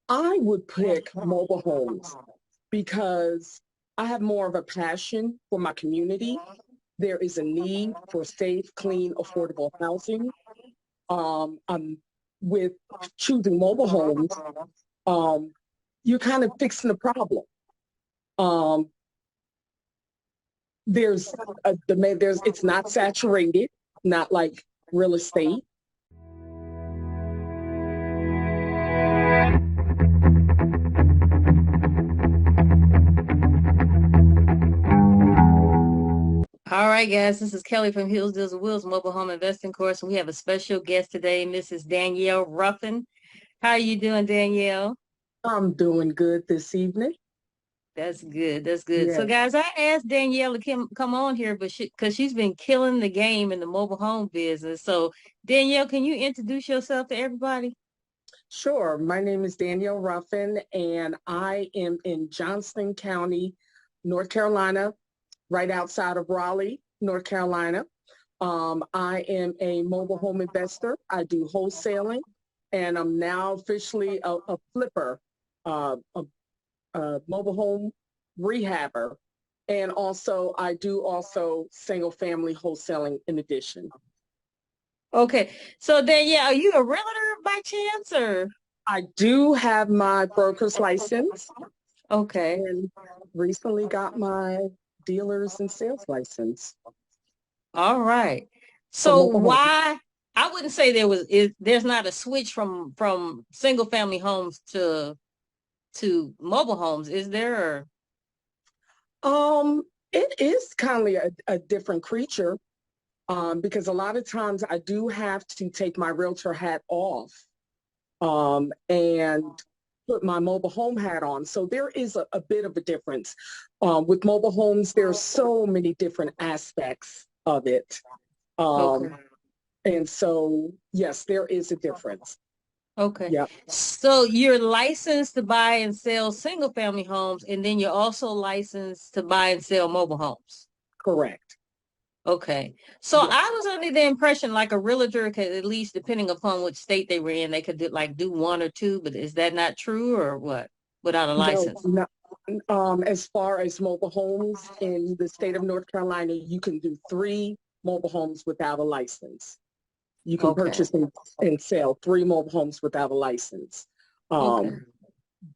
I would pick mobile homes because I have more of a passion for my community. There is a need for safe, clean, affordable housing. I'm with choosing mobile homes. Um, you're kind of fixing the problem. Um, there's a demand. It's not saturated, not like real estate. All right, guys, this is Kelly from Hills Deals and Wills Mobile Home Investing Course, and we have a special guest today, Mrs. Danielle Ruffin. How are you doing, Danielle? I'm doing good this evening. That's good. That's good. So, Yeah, guys, I asked Danielle to come on here, but because she's been killing the game in the mobile home business. So, Danielle, can you introduce yourself to everybody? sure. My name is Danielle Ruffin, and I am in Johnston County, North Carolina, right outside of Raleigh, North Carolina. I am a mobile home investor. I do wholesaling, and I'm now officially a flipper, a mobile home rehabber. And also, I do also single family wholesaling in addition. Okay. So, Danielle, are you a realtor by chance or? I do have my broker's license Okay. and recently got my dealer's and sales license All right. for So mobile home. why I wouldn't say there's not a switch from single family homes to mobile homes, is there? Or, It is kind of a different creature because a lot of times I do have to take my realtor hat off and put my mobile home hat on. So there is a bit of a difference. With mobile homes, there's so many different aspects of it. okay. Um, and so, yes, there is a difference. Okay. Yeah, So you're licensed to buy and sell single family homes, and then you're also licensed to buy and sell mobile homes. correct. Okay. So Yeah. I was under the impression like a realtor could, at least depending upon which state they were in, they could do one or two, but is that not true or what? Without a No, license? no. As far as mobile homes in the state of North Carolina, you can do 3 mobile homes without a license. You can Okay. purchase and sell 3 mobile homes without a license. Okay. Um,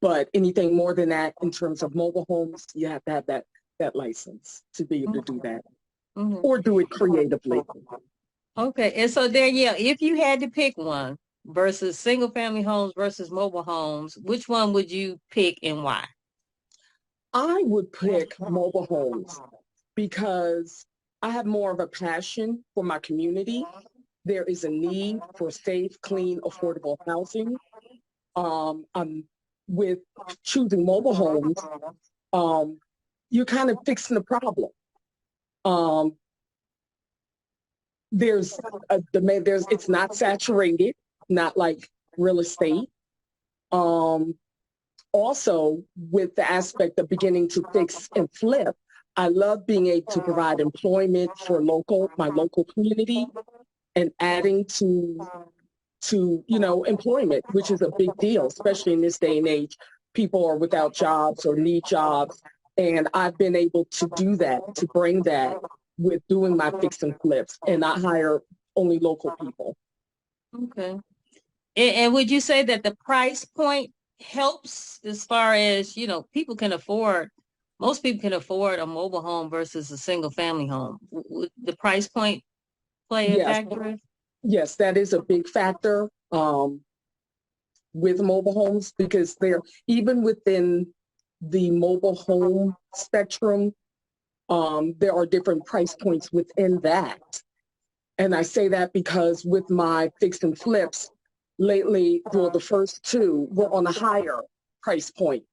but anything more than that in terms of mobile homes, you have to have that license to be able to do that Mhm. or do it creatively. Okay. And so Danielle, if you had to pick one versus single family homes versus mobile homes, which one would you pick and why? I would pick mobile homes because I have more of a passion for my community. There is a need for safe, clean, affordable housing. I'm with choosing mobile homes. Um, you're kind of fixing the problem. Um, there's a demand. It's not saturated, not like real estate. Um, Also, with the aspect of beginning to fix and flip, I love being able to provide employment for my local community and adding to employment, which is a big deal, especially in this day and age. People are without jobs or need jobs. And I've been able to do that, to bring that with doing my fix and flips and not hire only local people. Okay. And would you say that the price point helps as far as, most people can afford a mobile home versus a single family home. Would the price point play a Yes, factor? yes, that is a big factor with mobile homes because they're even within the mobile home spectrum, there are different price points within that. And I say that because with my fix and flips, lately, well, the first 2 were on a higher price point.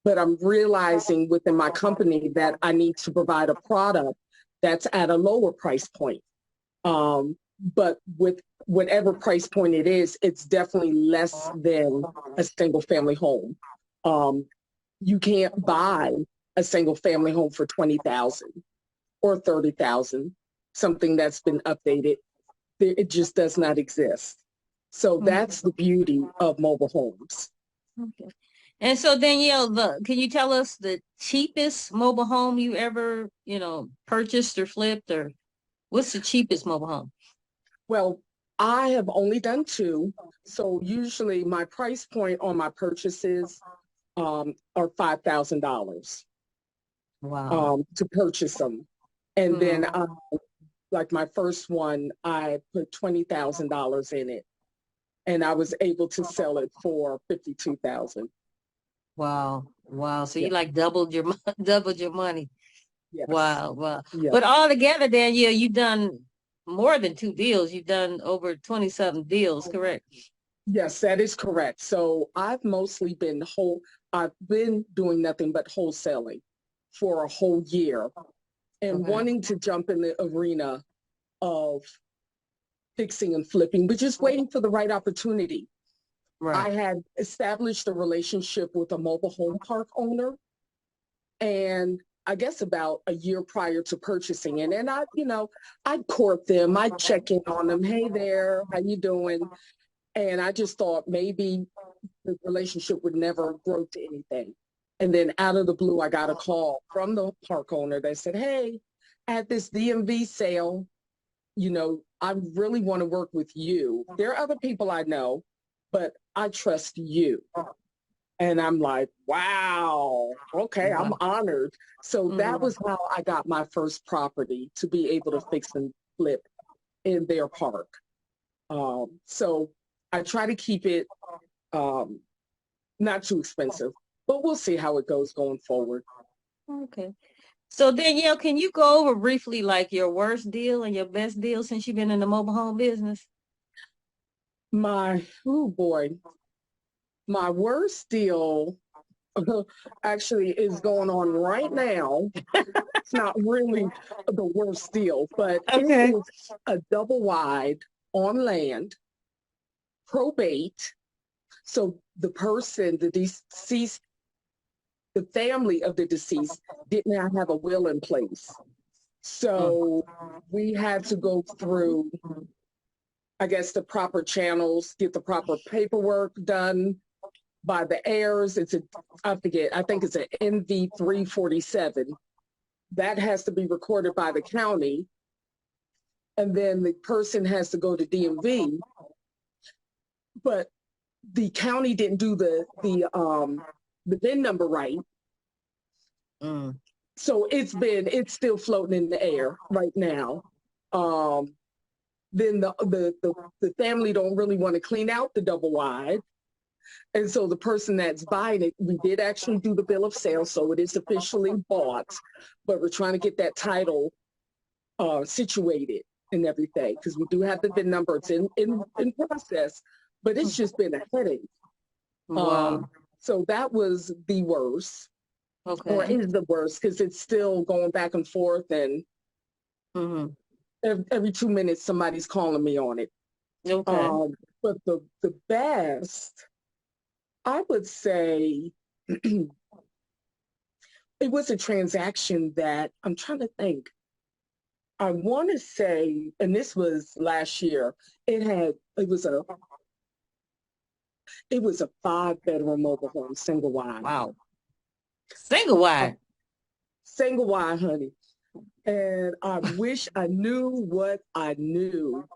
But I'm realizing within my company that I need to provide a product that's at a lower price point. But with whatever price point it is, it's definitely less than a single family home. Um, you can't buy a single family home for 20,000 or 30,000, something that's been updated. It just does not exist. So Mhm. that's the beauty of mobile homes. Okay. And so Danielle, can you tell us the cheapest mobile home you ever, purchased or flipped, or what's the cheapest mobile home? Well, I have only done two. So usually my price point on my purchases are $5,000 Wow. to purchase them. And then Hmm. like my first one, I put $20,000 in it and I was able to sell it for 52,000. Wow. Wow. So Yeah. you like doubled your doubled your money. Yes. Wow. Wow. Yeah. But altogether, Danielle, you've done more than two deals. You've done over 27 deals, correct? Yes, that is correct. So I've been doing nothing but wholesaling for a whole year and Okay. wanting to jump in the arena of fixing and flipping, but just waiting for the right opportunity. Right. I had established a relationship with a mobile home park owner, and I guess about a year prior to purchasing it. And I'd court them, I'd check in on them. Hey there, how you doing? And I just thought maybe the relationship would never grow to anything. And then out of the blue, I got a call from the park owner that said, hey, at this DMV sale, I really want to work with you. There are other people I know, but I trust you. And I'm like, wow, okay, I'm Wow. honored. So that Hmm. was how I got my first property to be able to fix and flip in their park. So I try to keep it um, not too expensive, but we'll see how it goes going forward. Okay. So Danielle, can you go over briefly like your worst deal and your best deal since you've been in the mobile home business? Oh boy, my worst deal actually is going on right now. It's not really the worst deal, but it Okay. is a double wide on land, probate. So the deceased, the family of the deceased did not have a will in place. Mm. So we had to go through, I guess, the proper channels, get the proper paperwork done by the heirs. I forget, I think it's an NV 347. That has to be recorded by the county. And then the person has to go to DMV. But the county didn't do the VIN number right. Mm. So it's still floating in the air right now. Um, then the family don't really want to clean out the double wide. And so the person that's buying it, we did actually do the bill of sale, so it is officially bought, but we're trying to get that title situated and everything because we do have the VIN number. It's in process, but it's just been a headache. Um, Wow. so that was the worst, or Okay. is the worst, because it's still going back and forth, and Hmm. every 2 minutes somebody's calling me on it. Okay. Um, but the best, I would say, it was a transaction that I'm trying to think. I want to say, and this was last year. It had it was a 5 bedroom mobile home, single wide, Wow. Single wide. single wide, honey. And I wish I knew what I knew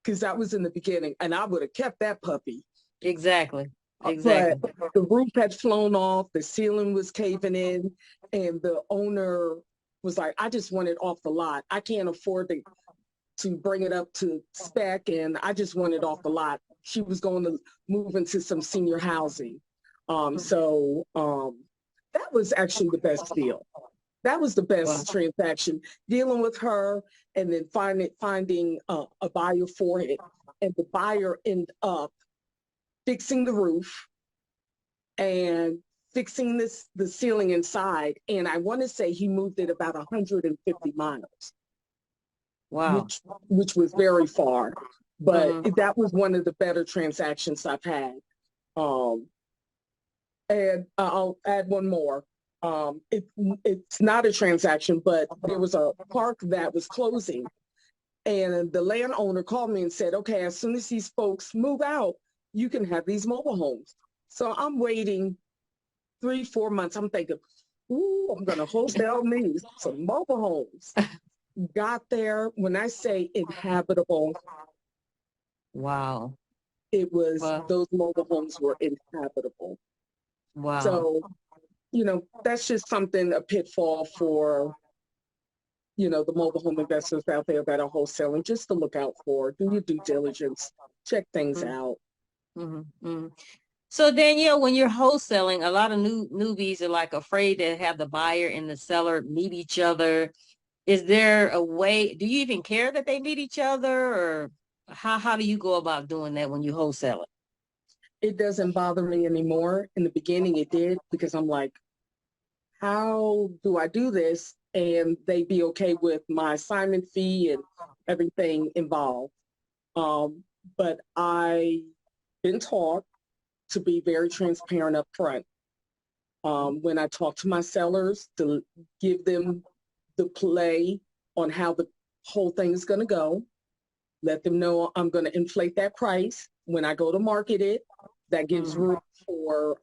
because that was in the beginning, and I would have kept that puppy. Exactly. But Exactly. the roof had flown off, the ceiling was caving in, and the owner was like, I just want it off the lot. I can't afford to bring it up to spec, and I just want it off the lot. She was going to move into some senior housing. So that was actually the best deal. That was the Wow. best transaction, dealing with her and then finding a buyer for it. And the buyer ended up fixing the roof and fixing the ceiling inside. And I want to say he moved it about 150 miles, Wow. which was very far. But Hmm. that was one of the better transactions I've had. Um, and I'll add one more. It's not a transaction, but there was a park that was closing, and the landowner called me and said, "Okay, as soon as these folks move out, you can have these mobile homes." So I'm waiting 3, 4 months. I'm thinking, ooh, I'm going to wholesale me some mobile homes. Got there. When I say inhabitable, Wow. it was Wow. those mobile homes were inhabitable. Wow. So, that's just something, a pitfall for, the mobile home investors out there that are wholesaling, just to look out for. Do your due diligence, check things out. Mm-hmm. Mm-hmm. So Danielle, when you're wholesaling, a lot of newbies are like afraid to have the buyer and the seller meet each other. Is there a way, do you even care that they meet each other, or how do you go about doing that when you wholesale it? It doesn't bother me anymore. In the beginning, it did, because I'm like, how do I do this? And they be okay with my assignment fee and everything involved. Um, but I've been taught to be very transparent up front. When I talk to my sellers, to give them the play on how the whole thing is going to go, let them know I'm going to inflate that price when I go to market it. That gives room for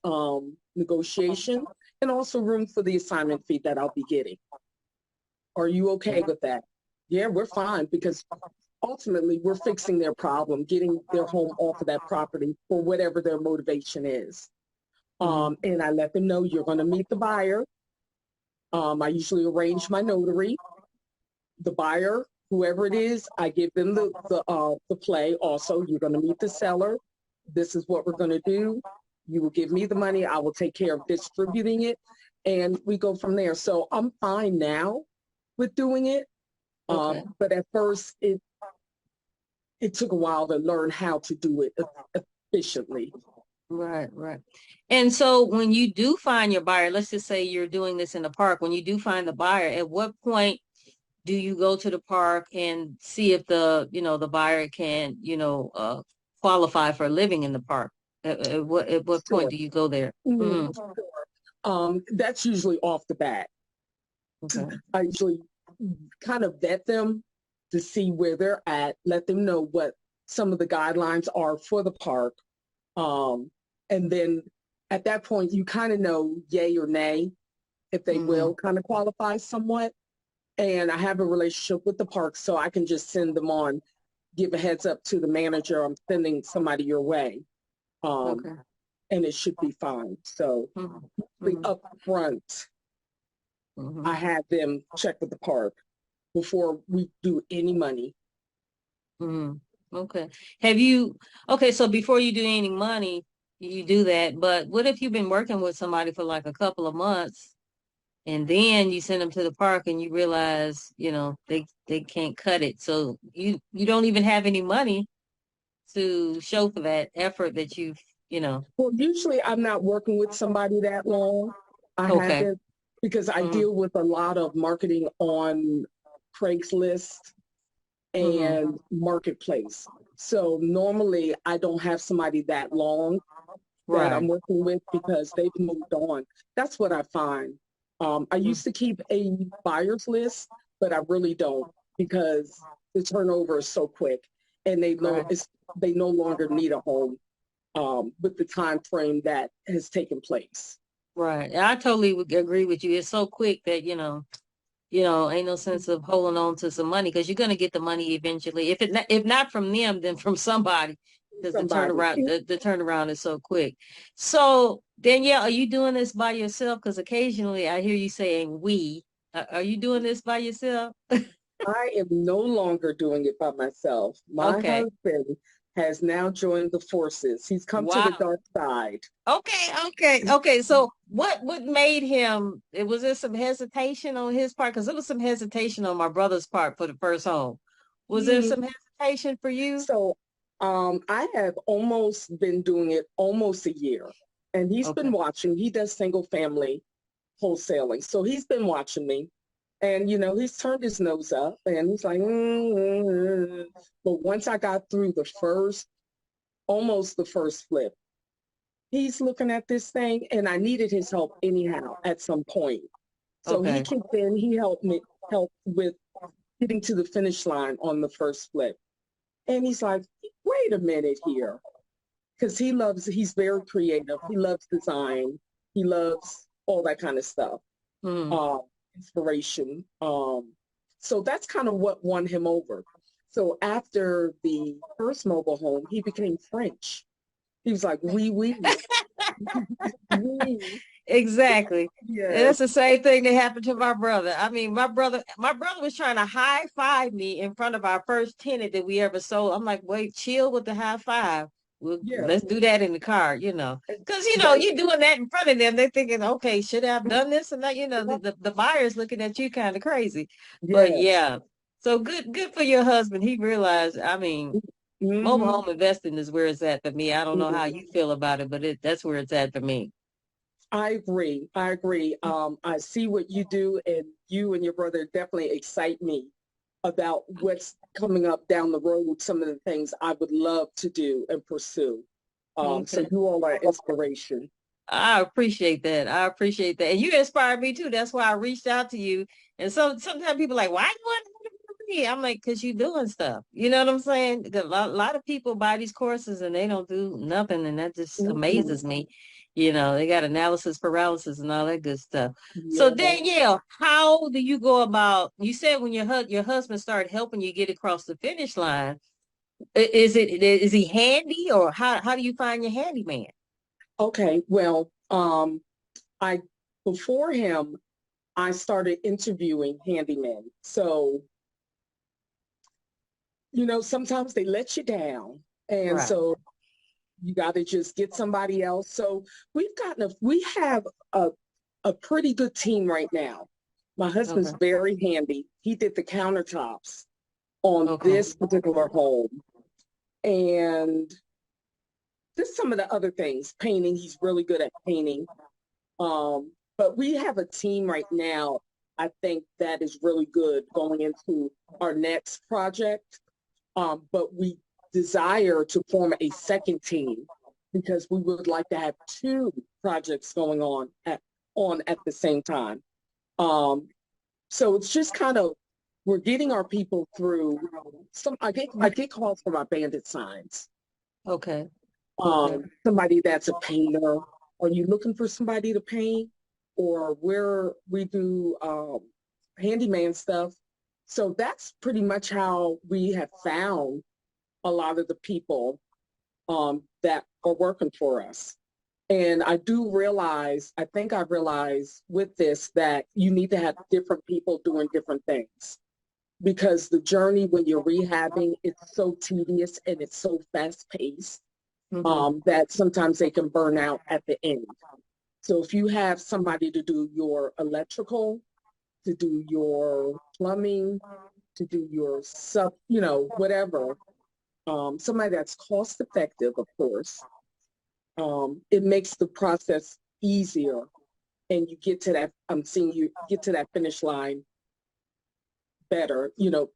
negotiation, and also room for the assignment fee that I'll be getting. Are you okay with that? Yeah, we're fine, because ultimately we're fixing their problem, getting their home off of that property for whatever their motivation is. And I let them know you're going to meet the buyer. I usually arrange my notary. The buyer, whoever it is, I give them the play. Also, you're going to meet the seller. This is what we're going to do. You will give me the money. I will take care of distributing it, and we go from there. So I'm fine now with doing it. Okay. But at first, it took a while to learn how to do it efficiently. Right, right. And so when you do find your buyer, let's just say you're doing this in the park, when you do find the buyer, at what point do you go to the park and see if the buyer can, qualify for living in the park? At what point Sure. do you go there? Mhm. Mm-hmm. That's usually off the bat. Okay. I usually kind of vet them to see where they're at, let them know what some of the guidelines are for the park. And then at that point, you kind of know yay or nay, if they will kind of qualify somewhat. And I have a relationship with the park, so I can just send them on, give a heads up to the manager, I'm sending somebody your way. Um, Okay. and it should be fine. So the Mm-hmm. upfront, I Mm-hmm. have them check with the park before we do any money. Mm-hmm. Okay. Okay, so before you do any money, you do that. But what if you've been working with somebody for like a couple of months and then you send them to the park and you realize, they can't cut it. So you don't even have any money to show for that effort that you've. Well, usually I'm not working with somebody that long. I Okay. haven't, because I Mm-hmm. deal with a lot of marketing on Craigslist Mm-hmm. and Marketplace. So normally I don't have somebody that long that I'm Right. working with, because they've moved on. That's what I find. I used to keep a buyer's list, but I really don't, because the turnover is so quick, and Right. they no longer need a home with the time frame that has taken place. Right. I totally would agree with you. It's so quick that, ain't no sense of holding on to some money because you're going to get the money eventually. If not from them, then from somebody, because the Somebody. turnaround the turnaround is so quick. So Danielle, are you doing this by yourself? Because occasionally I hear you saying we. Are you doing this by yourself? I am no longer doing it by myself. My Okay. husband has now joined the forces. He's come to the Wow. dark side. Okay. So what made him? Was there some hesitation on his part? Because there was some hesitation on my brother's part for the first home. Was there Hmm. some hesitation for you? So I have almost been doing it almost a year, and he's been Okay. watching. He does single family wholesaling. So he's been watching me, and he's turned his nose up, and he's like, but once I got through almost the first flip, he's looking at this thing, and I needed his help anyhow at some point. So he Okay. kicked in, he helped with getting to the finish line on the first flip. And he's like, wait a minute here. because he's very creative. He loves design. He loves all that kind of stuff. Mm. Inspiration. So that's kind of what won him over. So after the first mobile home, he became French. He was like, oui, oui, oui. Exactly. And that's Yes. the same thing that happened to my brother. I mean, my brother was trying to high five me in front of our first tenant that we ever sold. I'm like, wait, chill with the high five. Yes. Let's do that in the car, because That, you're doing that in front of them. They're thinking, okay, should I have done this and that? The buyer's looking at you kind of crazy. But yes. yeah, so good for your husband. He realized, I mean, mobile Hmm. home investing is where it's at for me. I don't know how you feel about it, but that's where it's at for me. I agree. I agree. I see what you do, and you and your brother definitely excite me about what's coming up down the road, some of the things I would love to do and pursue. So Okay. you all are inspiration. I appreciate that. I appreciate that. And you inspired me too. That's why I reached out to you. And so sometimes people are like, why you want to go to me? I'm like, because you're doing stuff. You know what I'm saying? 'Cause a lot of people buy these courses and they don't do nothing. And that just Mhm. amazes me. They got analysis paralysis and all that good stuff. So Yeah. Danielle, how do you go about, you said when your husband started helping you get across the finish line, is he handy or how do you find your handyman? Okay. Well, I before him, I started interviewing handymen. So, sometimes they let you down. And Right. so you got to just get somebody else. So we have a pretty good team right now. My husband's Okay. very handy. He did the countertops on Okay. this particular home. And just some of the other things, painting, he's really good at painting. But we have a team right now, I think that is really good going into our next project. But we desire to form a second team because we would like to have two projects going on at the same time. Um, so it's just kind of we're getting our people through some I get calls from our bandit signs. Okay. Okay. Somebody that's a painter. Are you looking for somebody to paint? Or where we do handyman stuff. So that's pretty much how we have found a lot of the people that are working for us. And I think I realized with this that you need to have different people doing different things because the journey when you're rehabbing, it's so tedious and it's so fast paced Hmm. that sometimes they can burn out at the end. So if you have somebody to do your electrical, to do your plumbing, to do your whatever, somebody that's cost effective, of course, it makes the process easier and you get to that, I'm seeing you get to that finish line better.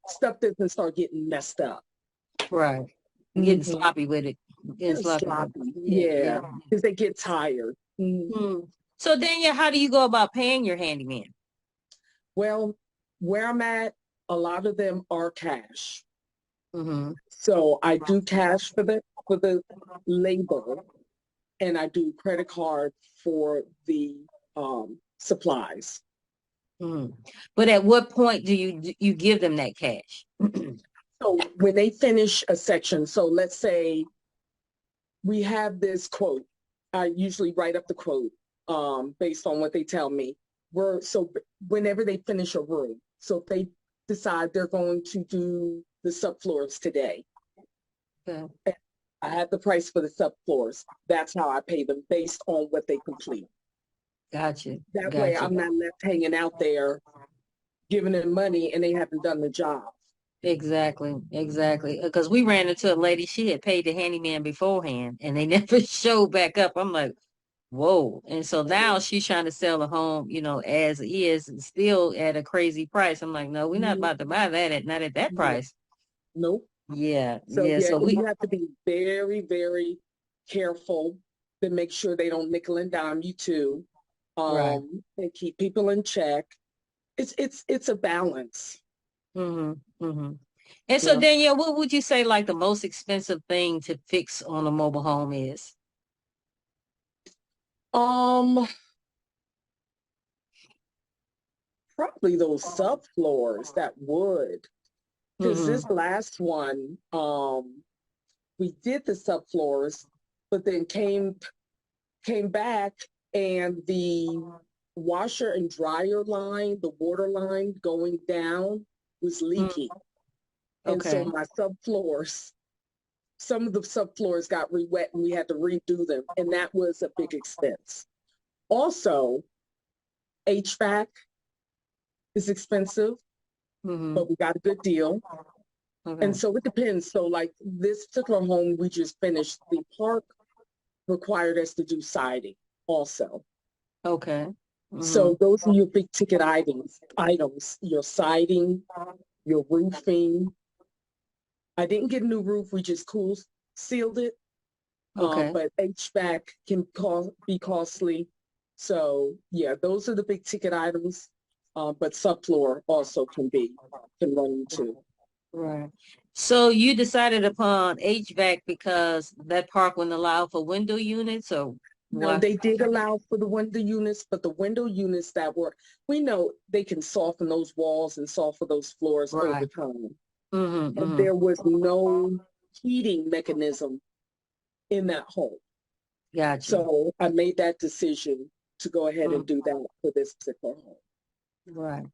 Stuff doesn't start getting messed up. Right. I'm getting Mm-hmm. sloppy with it. Getting They're sloppy. sloppy. Yeah, Yeah. yeah. Because they get tired. Mhm. Hmm. So Danielle, how do you go about paying your handyman? Well, where I'm at, a lot of them are cash. Hmm. So I do cash for the labor and I do credit card for the supplies. Hmm. But at what point do you give them that cash? So when they finish a section, so let's say we have this quote. I usually write up the quote based on what they tell me. Whenever they finish a room, so if they decide they're going to do the subfloors today, Okay. I have the price for the subfloors. That's how I pay them based on what they complete. Gotcha. That way Gotcha. I'm not left hanging out there giving them money and they haven't done the job. Exactly. Exactly. Because we ran into a lady, she had paid the handyman beforehand and they never showed back up. I'm like, whoa. And so now she's trying to sell a home, as is, and still at a crazy price. I'm like, no, we're not Mhm. about to buy that not at that Yeah. price. Nope. Yeah, So yeah. yeah, So and we you have to be very, very careful to make sure they don't nickel and dime you too. right. And keep people in check. It's a balance. Mm-hmm. Mm-hmm. And so Yeah. Danielle, what would you say like the most expensive thing to fix on a mobile home is? Um, Probably those subfloors, that wood. Because Mm-hmm. this last one, we did the subfloors, but then came back and the washer and dryer line, the water line going down was Mm, leaking. And so okay. my subfloors, some of the subfloors got re-wet and we had to redo them. And that was a big expense. Also, HVAC is expensive, Mm-hmm. but we got a good deal. And Okay. so it depends. So like this particular home we just finished, the park required us to do siding also. Okay. Mm-hmm. So those are your big ticket items, your siding, your roofing. I didn't get a new roof, we just sealed it. Okay. But HVAC can be costly. So yeah, those are the big ticket items. But subfloor also can run into. Right. So you decided upon HVAC because that park wouldn't allow for window units or No, why? they did allow for the window units, but the window units we know they can soften those walls and soften those floors over Right. time. Mm-hmm. And Mm-hmm. there was no heating mechanism in that home. Gotcha. So I made that decision to go ahead and Mm, do that for this particular home. right.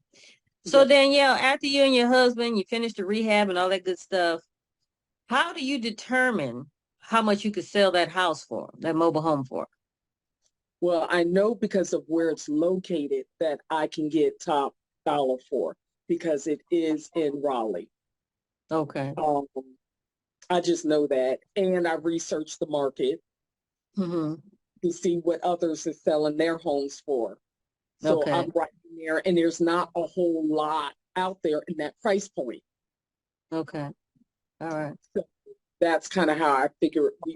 So Yep. Danielle, after you and your husband, you finished the rehab and all that good stuff, how do you determine how much you could sell that house for, that mobile home for? Well, I know because of where it's located that I can get top dollar for because it is in Raleigh. Okay. Um, I just know that. And I researched the market Mm-hmm. to see what others are selling their homes for. So Okay. I'm right in there, and there's not a whole lot out there in that price point. Okay. All right. So that's kind of how we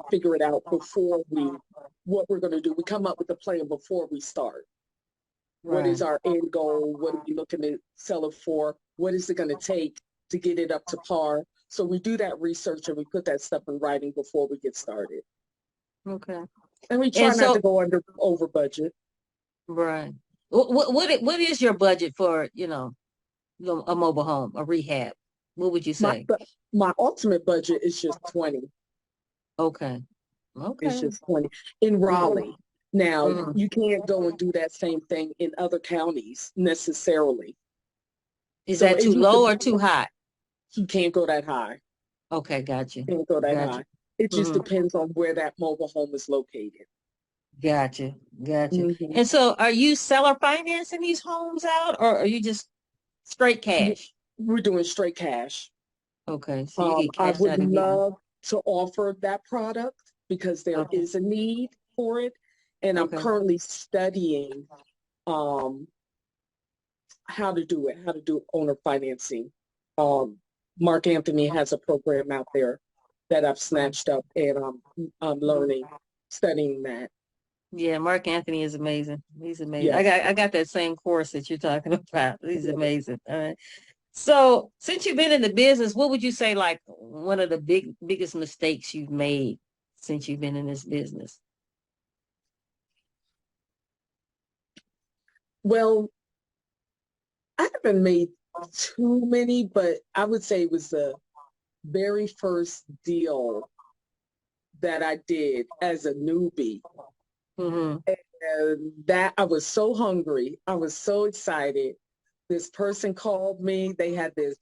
figure it out before what we're going to do. We come up with a plan before we start. What Right. is our end goal? What are we looking to sell it for? What is it going to take to get it up to par? So we do that research and we put that stuff in writing before we get started. Okay. And we try And not to so, go over budget. right. What is your budget for, a mobile home, a rehab? What would you My say? my ultimate budget is just 20. Okay. It's Okay. just 20 in Mm-hmm. Raleigh. Now, Mm-hmm. you can't go and do that same thing in other counties necessarily. Is So that it too just low or depends. too high? You can't go that high. Okay, got you. Can't go that Got you. high. It just Mm-hmm. depends on where that mobile home is located. Gotcha. Gotcha. Hmm. And so are you seller financing these homes out or are you just straight cash? We're doing straight cash. Okay, so you get I cashed would out immediately. love to offer that product because there Okay. is a need for it. And I'm Okay. currently studying um, how to do owner financing. Um, Mark Anthony has a program out there that I've snatched up and I'm learning, studying that. Yeah, Mark Anthony is amazing. He's amazing. I Yes. got I got that same course that you're talking about. He's amazing. All right. So since you've been in the business, what would you say like one of the biggest mistakes you've made since you've been in this business? Well, I haven't made too many, but I would say it was the very first deal that I did as a newbie. Mm-hmm. And that I was so hungry. I was so excited. This person called me. They had this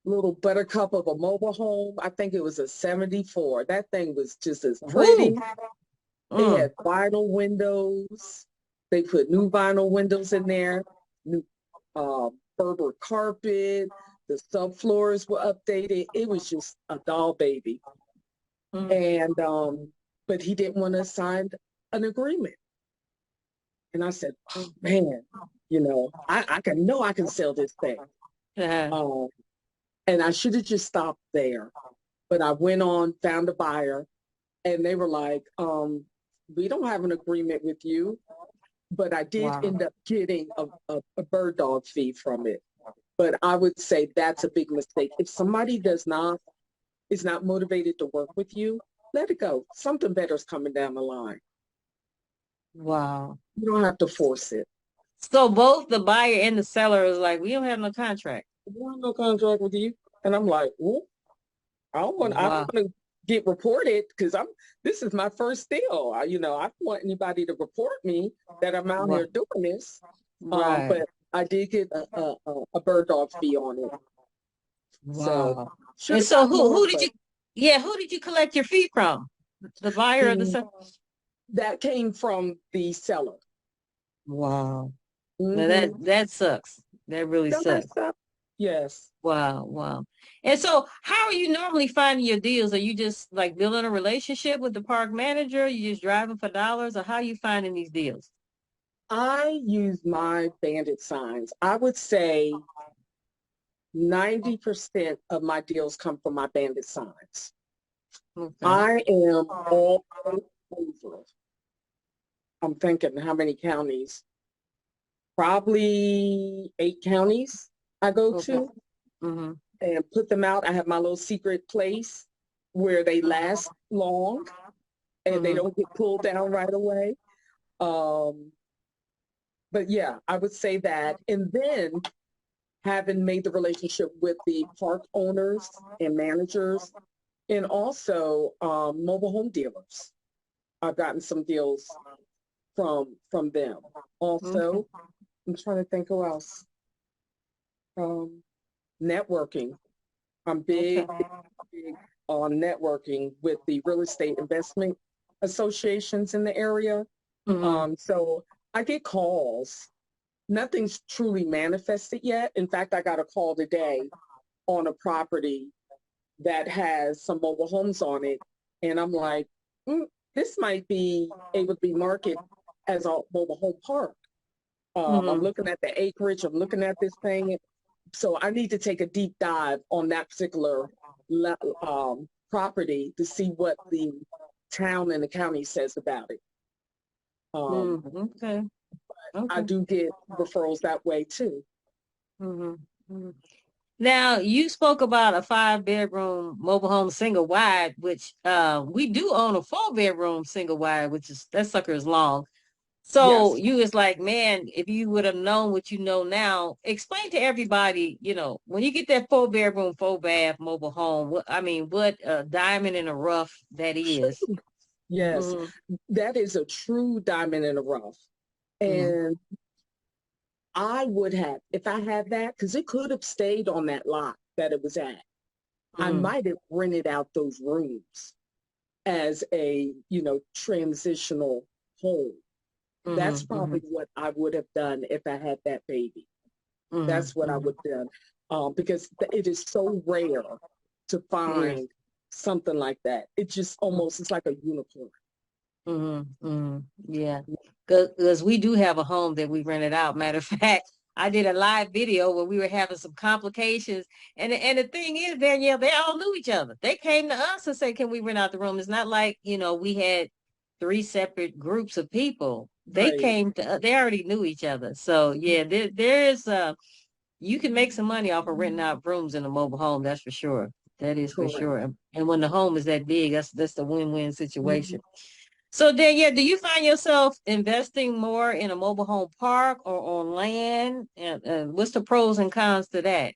little buttercup of a mobile home. I think it was a 74. That thing was just as Woo. pretty. It Mm. had vinyl windows. They put new vinyl windows in there, new Berber carpet. The subfloors were updated. It was just a doll baby. Mm. And but he didn't want to sign an agreement. And I said, oh man, I can sell this thing. Yeah. Um, and I should have just stopped there. But I went on, found a buyer, and they were like, we don't have an agreement with you. But I did Wow. end up getting a bird dog fee from it. But I would say that's a big mistake. If somebody is not motivated to work with you, let it go. Something better is coming down the line. Wow. You don't have to force it. So both the buyer and the seller is like, we don't have no contract. I don't have no contract with you. And I'm like, well, I don't Wow. want to get reported because this is my first deal. I don't want anybody to report me that I'm out Wow. here doing this. Right. But I did get a bird dog fee on it. So Wow. should And have so got more, who did but who did you collect your fee from? The buyer or the the seller? that came from the seller. Wow. Now Mm-hmm. that sucks. That really Don't mess sucks. up. Yes. Wow, wow. And so how are you normally finding your deals? Are you just like building a relationship with the park manager? You just driving for dollars, or how are you finding these deals? I use my bandit signs. I would say 90% of my deals come from my bandit signs. Okay. I am all over. I'm thinking how many counties? Probably 8 counties I go Okay. to Mm-hmm. and put them out. I have my little secret place where they last long and they Mm-hmm. don't get pulled down right away. Um, but yeah, I would say that. And then having made the relationship with the park owners and managers and also mobile home dealers. I've gotten some deals from them. Okay. Also, I'm trying to think who else. Um, networking. I'm Okay. big on networking with the real estate investment associations in the area. Mm-hmm. So I get calls. Nothing's truly manifested yet. In fact, I got a call today on a property that has some mobile homes on it. And I'm like, this might be able to be marketed as a mobile home park. I'm Mm-hmm. looking at the acreage, I'm looking at this thing. So I need to take a deep dive on that particular property to see what the town and the county says about it. Um, Mm-hmm. Okay. I Okay. do get referrals that way too. Mm-hmm. Mm-hmm. Now, you spoke about a 5-bedroom mobile home single wide, which we do own a 4-bedroom single wide, which is that sucker is long. So Yes. you was like, man, if you would have known what you know now, explain to everybody, when you get that 4-bedroom, 4-bath mobile home, what diamond in the rough that is. Yes, Mm-hmm. that is a true diamond in the rough. Mm-hmm. And I would have, if I had that, because it could have stayed on that lot that it was at. I Mm-hmm. might have rented out those rooms as a, transitional home. That's Mm-hmm. probably what I would have done if I had that baby. That's what I Mm-hmm. would have done. Because it is so rare to Yeah. find something like that. It just almost, it's like a unicorn. Mm-hmm. Mm-hmm. Yeah. Because we do have a home that we rented out. Matter of fact, I did a live video where we were having some complications. And the thing is, Danielle, they all knew each other. They came to us and said, can we rent out the room? It's not like, we had 3 separate groups of people. They Right. came to they already knew each other. So yeah, there is you can make some money off of renting out rooms in a mobile home, that's for sure. That is for Correct. sure. And when the home is that big, that's the win-win situation. So Danielle, do you find yourself investing more in a mobile home park or on land? And what's the pros and cons to that?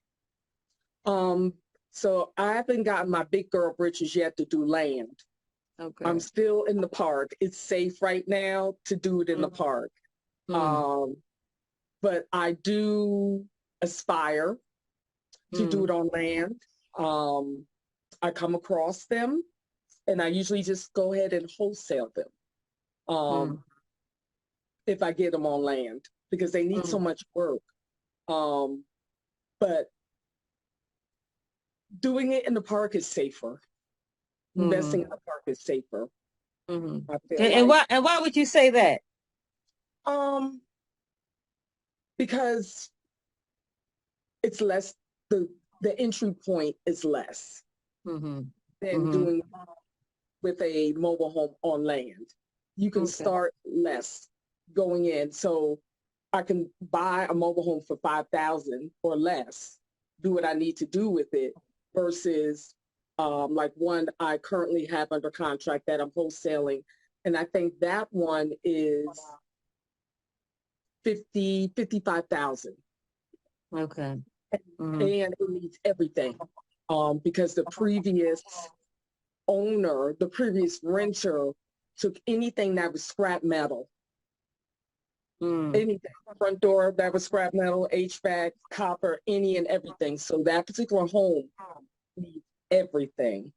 Um, so I haven't gotten my big girl britches yet to do land. I'm Okay. still in the park. It's safe right now to do it in the park. Mm-hmm. Um, but I do aspire to do Mm-hmm. it on land. Um, I come across them and I usually just go ahead and wholesale them um, if I get them on land because they need so Mm-hmm. much work. Um, but doing it in the park is safer. Investing in Mm-hmm. the park is safer, Mm-hmm. I feel And like. why would you say that? Um, because it's less the entry point is less Mm-hmm. than Mm-hmm. doing with a mobile home on land. You can Okay. start less going in. So I can buy a mobile home for $5,000 or less, do what I need to do with it, versus like one I currently have under contract that I'm wholesaling. And I think that one is 55,000. Okay. And it needs everything. Because the previous owner, the previous renter took anything that was scrap metal, anything, front door that was scrap metal, HVAC, copper, any and everything. So that particular home needs everything.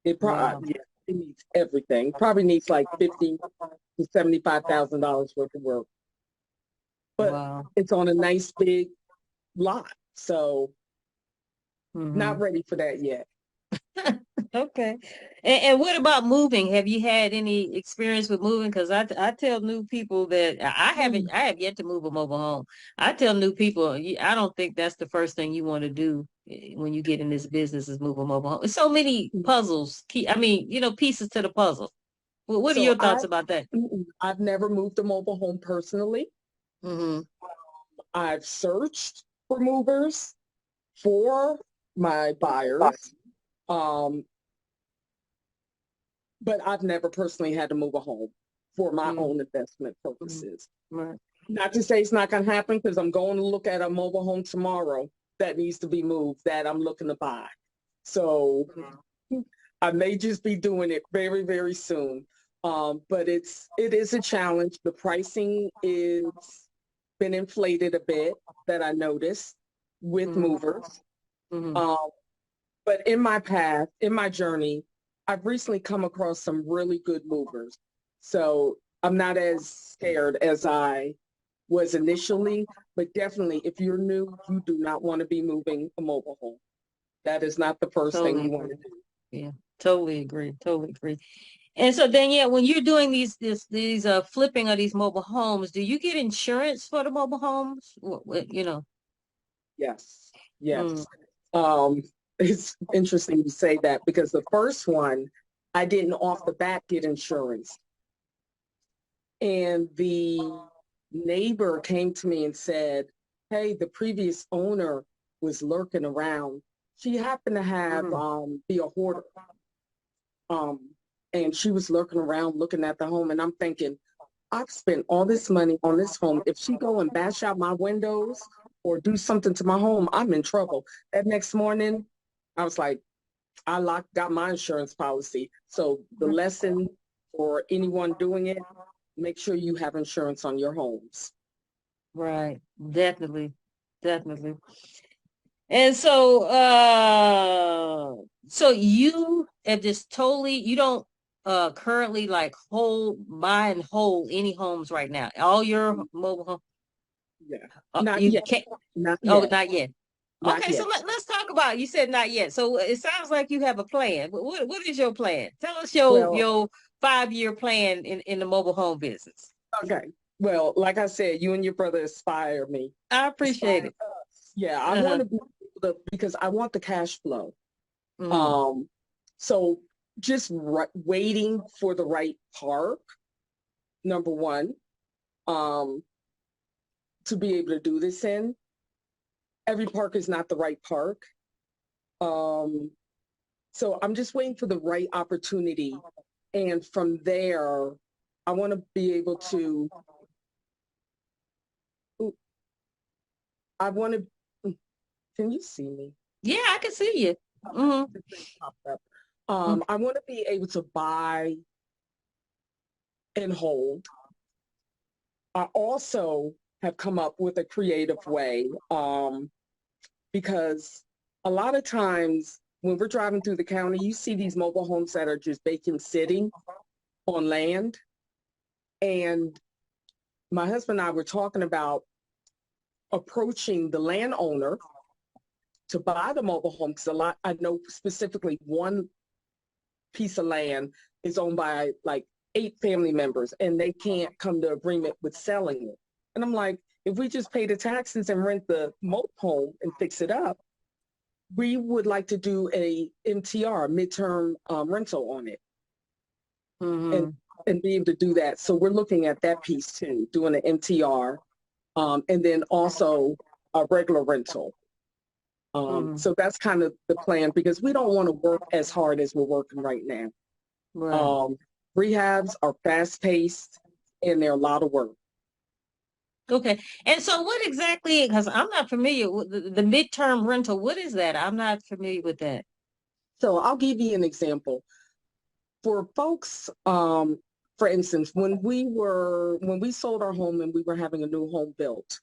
It probably it needs everything. Probably needs like $50,000 to $75,000 worth of work. But it's on a nice big lot, so not ready for that yet. Okay. And what about moving? Have you had any experience with moving? Because I tell new people that I have yet to move a mobile home. I tell new people, I don't think that's the first thing you want to do when you get in this business is move a mobile home. It's so many puzzles. Pieces to the puzzle. What are your thoughts about that? I've never moved a mobile home personally. I've searched for movers for my buyers. But I've never personally had to move a home for my own investment purposes. Not to say it's not going to happen, because I'm going to look at a mobile home tomorrow that needs to be moved that I'm looking to buy. So I may just be doing it very, very soon. But it is a challenge. The pricing is been inflated a bit, that I noticed with movers. But in my path, in my journey, I've recently come across some really good movers. So I'm not as scared as I was initially, but definitely if you're new, you do not want to be moving a mobile home. That is not the first thing you want to do. Yeah, totally agree. Totally agree. And so Danielle, when you're doing these flipping of these mobile homes, do you get insurance for the mobile homes? Yes. Yes. It's interesting you say that, because the first one, I didn't off the bat get insurance. And the neighbor came to me and said, hey, the previous owner was lurking around. She happened to have be a hoarder. And she was lurking around looking at the home. And I'm thinking, I've spent all this money on this home. If she go and bash out my windows or do something to my home, I'm in trouble. That next morning, I was like, got my insurance policy. So the lesson for anyone doing it, make sure you have insurance on your homes. Right. Definitely. Definitely. And so, so you have just you don't currently like buy and hold any homes right now. All your mobile homes. Yeah. Not yet. Not yet. Not yet. Not okay, yet. so let's talk about, you said not yet. So it sounds like you have a plan. What is your plan? Tell us your 5-year plan in the mobile home business. Okay. Well, like I said, you and your brother inspire me. I appreciate it. Yeah, I want to be able to, because I want the cash flow. So just waiting for the right park, number one, to be able to do this in. Every park is not the right park. So I'm just waiting for the right opportunity. And from there, I want to be able to, can you see me? Yeah, I can see you. I want to be able to buy and hold. I also have come up with a creative way, because a lot of times when we're driving through the county, you see these mobile homes that are just vacant sitting on land. And my husband and I were talking about approaching the landowner to buy the mobile home, because I know specifically one piece of land is owned by like 8 family members, and they can't come to agreement with selling it. And I'm like, if we just pay the taxes and rent the mobile home and fix it up, we would like to do a MTR, midterm rental on it, and be able to do that. So we're looking at that piece too, doing an MTR and then also a regular rental. Mhm. So that's kind of the plan because we don't want to work as hard as we're working right now. Right. Um, Rehabs are fast paced and they're a lot of work. Okay. And so what exactly, because I'm not familiar with the midterm rental, what is that? I'm not familiar with that. So I'll give you an example. For folks, for instance, when we sold our home and we were having a new home built,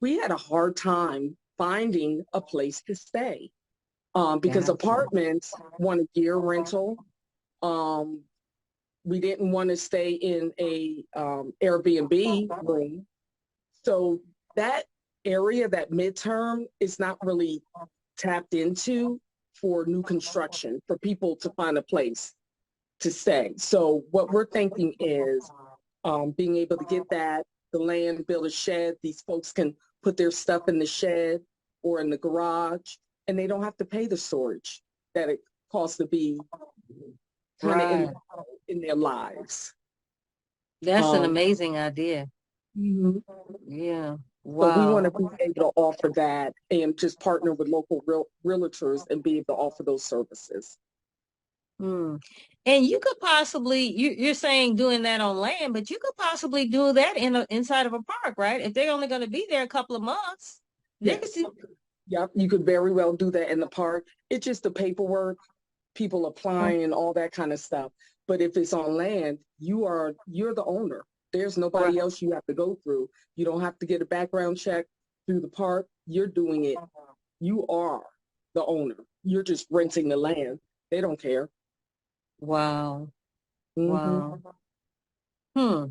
we had a hard time finding a place to stay. Because Gotcha. apartments want a year rental. Um, we didn't want to stay in a Airbnb room. So that area, that midterm, is not really tapped into for new construction, for people to find a place to stay. So what we're thinking is being able to get that, the land, build a shed. These folks can put their stuff in the shed or in the garage, and they don't have to pay the storage that it costs to be kind of Right. in their lives. That's an Um, amazing idea. mhm. Yeah. So we want to Wow. be able to offer that and just partner with local realtors and be able to offer those services. Hmm. And you could possibly, you're saying doing that on land, but you could possibly do that inside of a park, right? If they're only going to be there a couple of months, they could Yes. see. Yep. You could very well do that in the park. It's just the paperwork, people applying and all that kind of stuff. But if it's on land, you're the owner. There's Right. nobody else you have to go through. You don't have to get a background check through the park. You're doing it. You are the owner. You're just renting the land. They don't care. Wow. Hmm. Wow. Hmm.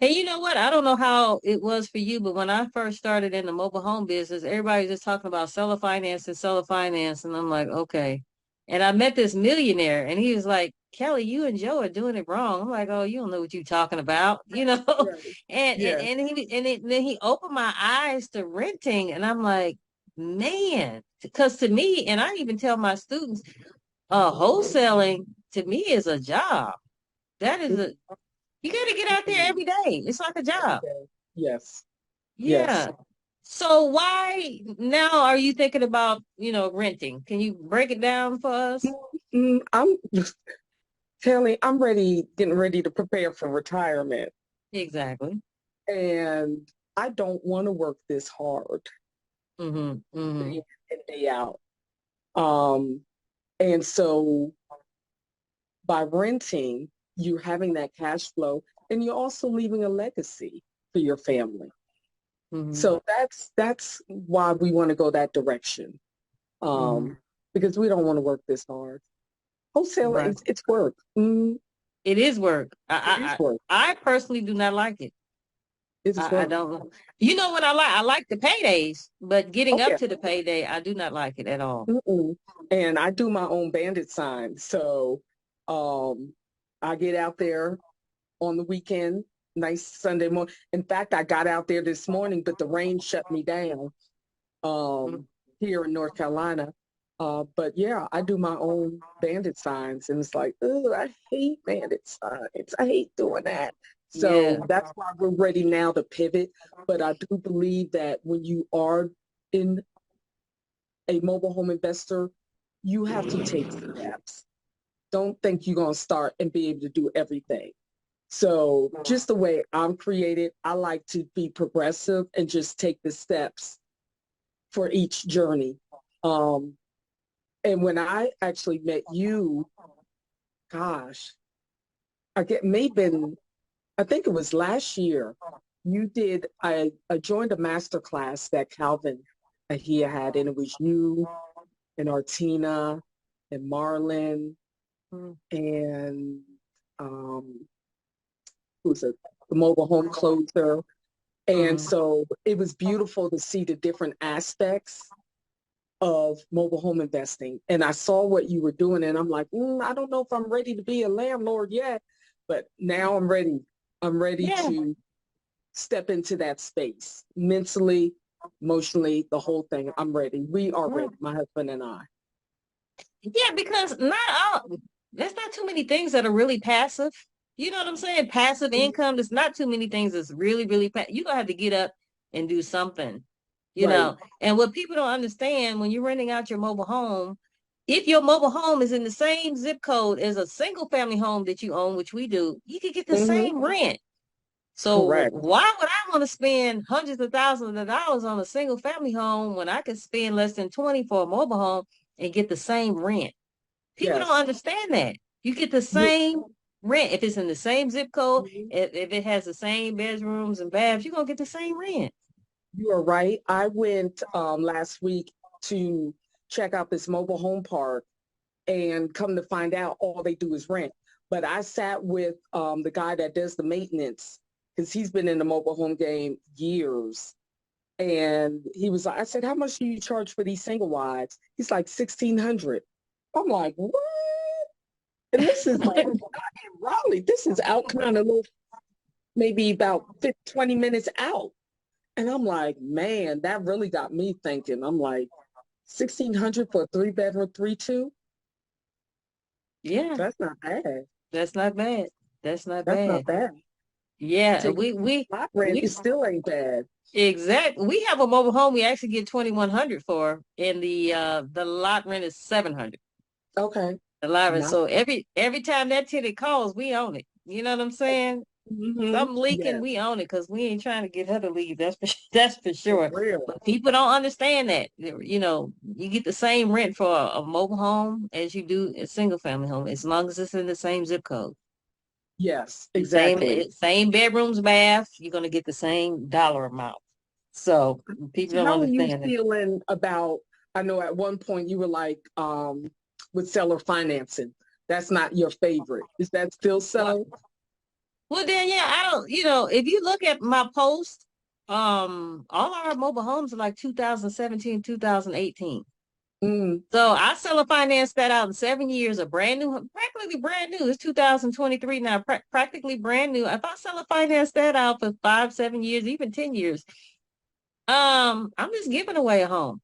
And you know what? I don't know how it was for you, but when I first started in the mobile home business, everybody was just talking about seller finance and seller finance. And I'm like, okay. And I met this millionaire and he was like, Kelly, you and Joe are doing it wrong. I'm like, oh, you don't know what you're talking about, you know? Right. Yeah. Then he opened my eyes to renting. And I'm like, man, because to me, and I even tell my students, wholesaling to me is a job. That is Mhm. a you got to get out there every day. It's like a Every job. day. Yes. Yes. Yeah. So why now are you thinking about, renting? Can you break it down for us? I'm I'm getting ready to prepare for retirement. Exactly. And I don't want to work this hard Mm-hmm. Mm-hmm. day in and day out. Um, and so by renting, you're having that cash flow and you're also leaving a legacy for your family. Mm-hmm. So that's why we want to go that direction. Mm-hmm. Because we don't want to work this hard. Wholesale, Right. it's work. It is work. It is work. I personally do not like it. It is I work. don't. You know what I like? I like the paydays, but getting Oh up yeah. to the payday, I do not like it at all. Mm-mm. And I do my own bandit sign. So um, I get out there on the weekend, nice Sunday morning. In fact, I got out there this morning, but the rain shut me down Mm. here in North Carolina. But yeah, I do my own bandit signs, and it's like, oh, I hate bandit signs. I hate doing that. Yeah. So that's why we're ready now to pivot. But I do believe that when you are in a mobile home investor, you have to take steps. Don't think you're going to start and be able to do everything. So just the way I'm created, I like to be progressive and just take the steps for each journey. Um, and when I actually met you, gosh, I think it was last year, I joined a master class that Calvin he had, and it was you and Artina and Marlon Mm. and um, who's a the mobile home closer. And Mm. so it was beautiful to see the different aspects of mobile home investing. And I saw what you were doing, and I'm like, I don't know if I'm ready to be a landlord yet, but now I'm ready. I'm ready Yeah. to step into that space mentally, emotionally, the whole thing. I'm ready. We are Yeah. ready, my husband and I. Yeah, because not all there's not too many things that are really passive. You know what I'm saying? Passive income. There's not too many things that's really, really, you're gonna have to get up and do something, you Right. know. And what people don't understand when you're renting out your mobile home, if your mobile home is in the same zip code as a single family home that you own, which we do, you could get the Hmm. same rent. So Correct. why would I want to spend hundreds of thousands of dollars on a single family home when I could spend less than 20 for a mobile home and get the same rent? People don't Yes. understand that. You get the You, same rent if it's in the same zip code, mhm. if it has the same bedrooms and baths, you're gonna get the same rent. You are right. I went last week to check out this mobile home park, and come to find out, all they do is rent. But I sat with the guy that does the maintenance, because he's been in the mobile home game years. And he was like, I said, how much do you charge for these single wides? He's like, 1,600. I'm like, what? And this is like not in Raleigh. This is out kind of little, maybe about 20 minutes out. And I'm like, man, that really got me thinking. I'm like, 1,600 for a 3 bedroom, 3-2? Yeah, That's not bad. that's not bad. That's not That's bad. not bad. Yeah, Taking lot rent, we it still ain't bad. exactly. We have a mobile home we actually get 2,100 for, and the lot rent is 700. Okay. The lot rent. Not. So every time that tenant calls, we own it. You know what I'm saying? Mm-hmm. Something leaking, Yeah, we own it because we ain't trying to get her to leave. That's for that's for for sure. real. But people don't understand that. You know, you get the same rent for a mobile home as you do a single family home, as long as it's in the same zip code. Yes, The same exactly. same bedrooms, bath, you're gonna get the same dollar amount. So people So don't how are you understand it. feeling about, I know at one point you were like, with seller financing, that's not your favorite. Is that still Well, so? well, then yeah, I don't. You know, if you look at my post, all our mobile homes are like 2017, 2018. Mm, So I seller financed that out in 7 years, a brand new, practically brand new. It's 2023 now, practically brand new. If I seller finance that out for 5, 7 years, even 10 years, I'm just giving away a home.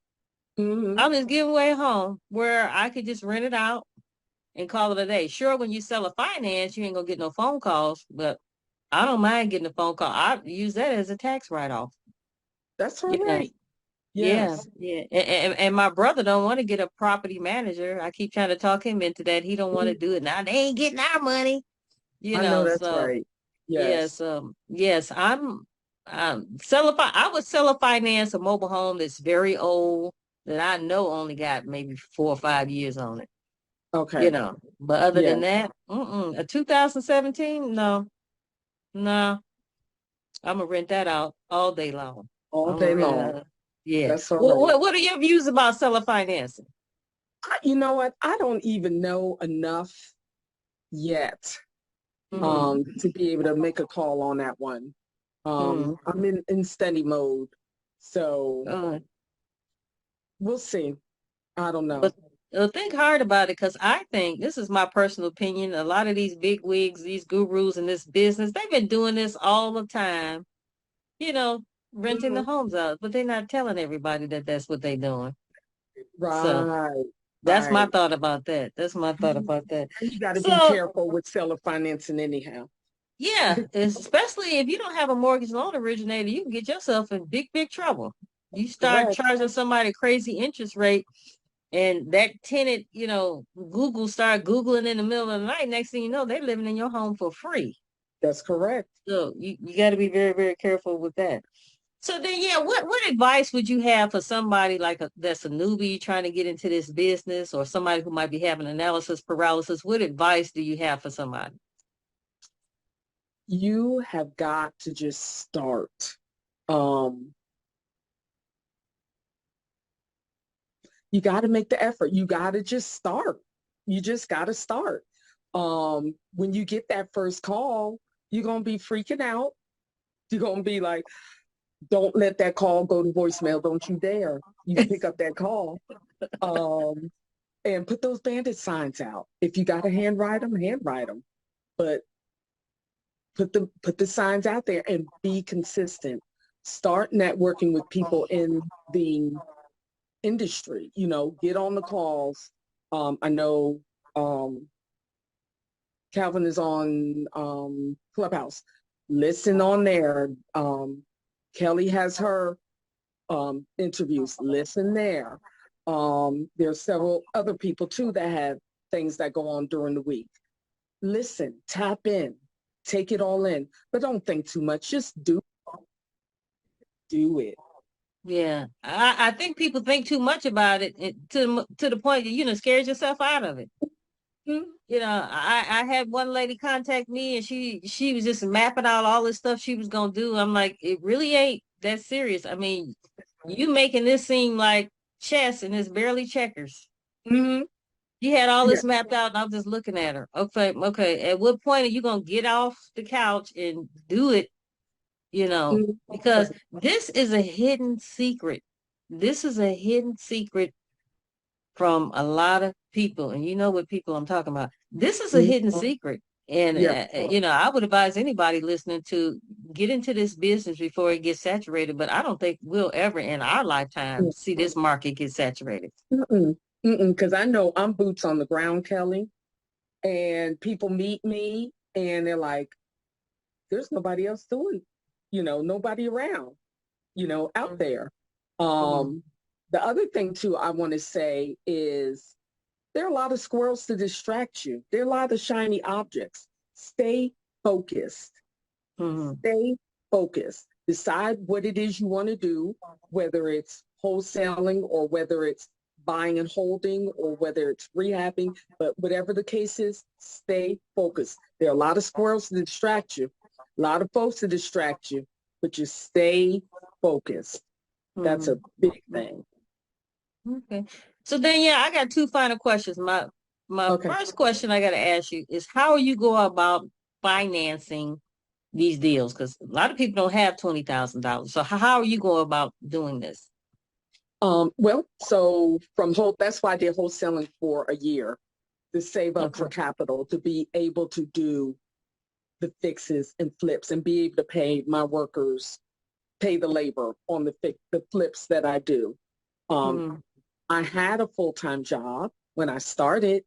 mm-hmm. I'm just giving away a home where I could just rent it out and call it a day. Sure, when you sell a finance, you ain't gonna get no phone calls, but I don't mind getting a phone call. I use that as a tax write-off. That's all You know, right. yeah, Yes. yeah. And my brother don't want to get a property manager. I keep trying to talk him into that. He don't want to Mm, do it. Now they ain't getting our money, you I know know. that's So right. yes, Yes. yes, I would sell a finance a mobile home that's very old that I know only got maybe 4 or 5 years on it, you Okay. know. But other Yeah. than that, a 2017, no, no, I'm gonna rent that out all day long. All I'm gonna day rent it long. out. Yeah. That's all What right. what what are your views about seller financing? You know what? I don't even know enough yet Mm-hmm. to be able to make a call on that one. I'm in study mode, so Mm-hmm. we'll see. I don't But know. think hard about it because I think this is my personal opinion. A lot of these big wigs, these gurus in this business, they've been doing this all the time, you know, renting the Mhm. homes out, but they're not telling everybody that that's what they're doing. So Right, that's my right. thought about that. That's my thought Mhm. about that. And you got to be So careful with seller financing anyhow. yeah, especially if you don't have a mortgage loan originator, you can get yourself in big, big trouble. You start Correct. charging somebody a crazy interest rate. And that tenant, Google start Googling in the middle of the night. Next thing you know, they're living in your home for free. That's correct. So you got to be very, very careful with that. So then, yeah, what advice would you have for somebody like that's a newbie trying to get into this business or somebody who might be having analysis paralysis? What advice do you have for somebody? You have got to just start. Um, you got to make the effort. You got to just start. You just got to start. When you get that first call, you're going to be freaking out. You're going to be like, don't let that call go to voicemail. Don't you dare. You pick up that call. Um, and put those bandit signs out. If you got to handwrite them, handwrite them. But put the signs out there and be consistent. Start networking with people in the industry. Get on the calls. I know, um, Calvin is on Clubhouse. Listen on there. Kelly has her interviews. Listen there. There's several other people too that have things that go on during the week. Listen, tap in, take it all in, but don't think too much. Just do it. Yeah, I think people think too much about it to the point that, scares yourself out of it. Mm-hmm. I had one lady contact me and she was just mapping out all this stuff she was gonna do. I'm like, it really ain't that serious. I mean, you making this seem like chess and it's barely checkers. Mm-hmm. You had all Yeah. this mapped out and I'm just looking at her. Okay. At what point are you gonna get off the couch and do it? Mm-hmm. Because this is a hidden secret. This is a hidden secret from a lot of people, and you know what people I'm talking about. This is a hidden secret, and Yeah. I would advise anybody listening to get into this business before it gets saturated. But I don't think we'll ever in our lifetime see this market get saturated. Because I know I'm boots on the ground, Kelly, and people meet me and they're like, "There's nobody else doing, nobody around, out there." The other thing too, I want to say is there are a lot of squirrels to distract you. There are a lot of shiny objects. Stay focused. Stay focused. Decide what it is you want to do, whether it's wholesaling or whether it's buying and holding or whether it's rehabbing, but whatever the case is, stay focused. There are a lot of squirrels to distract you, a lot of folks to distract you, but just stay focused. That's a big thing. Okay. So then, I got two final questions. My first question I got to ask you is how you go about financing these deals? Because a lot of people don't have $20,000. So how are you going about doing this? Well, so that's why I did wholesaling for a year to save up for capital to be able to do the fixes and flips and be able to pay my workers, pay the labor on the flips that I do. I had a full-time job when I started,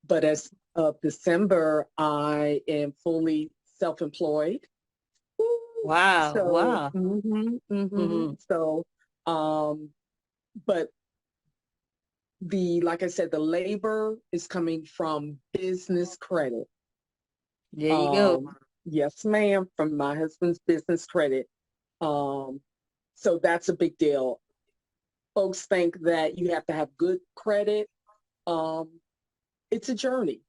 but as of December, I am fully self-employed. Wow. So, Wow. So, but like I said, the labor is coming from business credit. There you go. Yes, ma'am, from my husband's business credit. So that's a big deal. Folks think that you have to have good credit. It's a journey.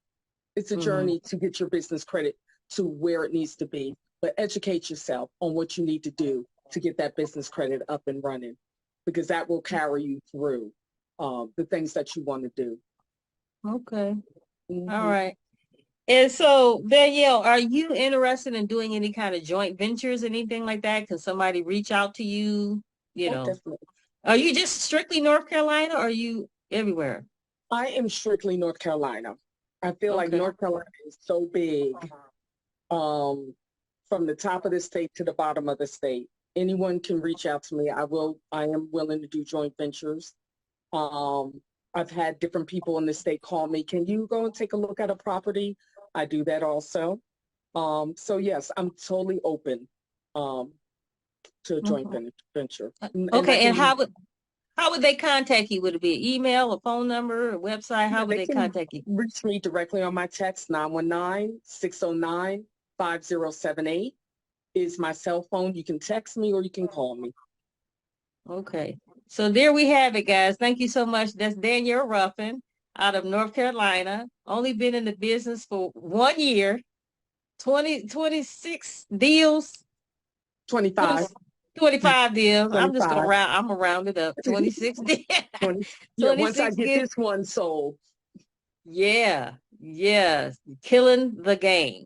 It's a journey to get your business credit to where it needs to be. But educate yourself on what you need to do to get that business credit up and running, because that will carry you through the things that you want to do. Okay. All right. And so, Danielle, are you interested in doing any kind of joint ventures, anything like that? Can somebody reach out to you? Definitely. Are you just strictly North Carolina or are you everywhere? I am strictly North Carolina. I feel like North Carolina is so big, from the top of the state to the bottom of the state. Anyone can reach out to me. I am willing to do joint ventures. I've had different people in the state call me. Can you go and take a look at a property? I do that also. So yes, I'm totally open to a joint venture. Okay, and how would they contact you? Would it be an email, a phone number, a website? How would they contact you? Reach me directly on my text, 919-609-5078 is my cell phone. You can text me or you can call me. Okay. So there we have it, guys. Thank you so much. That's Danielle Ruffin out of North Carolina. Only been in the business for 1 year. 26 deals. 25. 25 deals. 25. I'm just gonna round it up. 26 deals. 20, once I get this one sold. Yeah. Killing the game.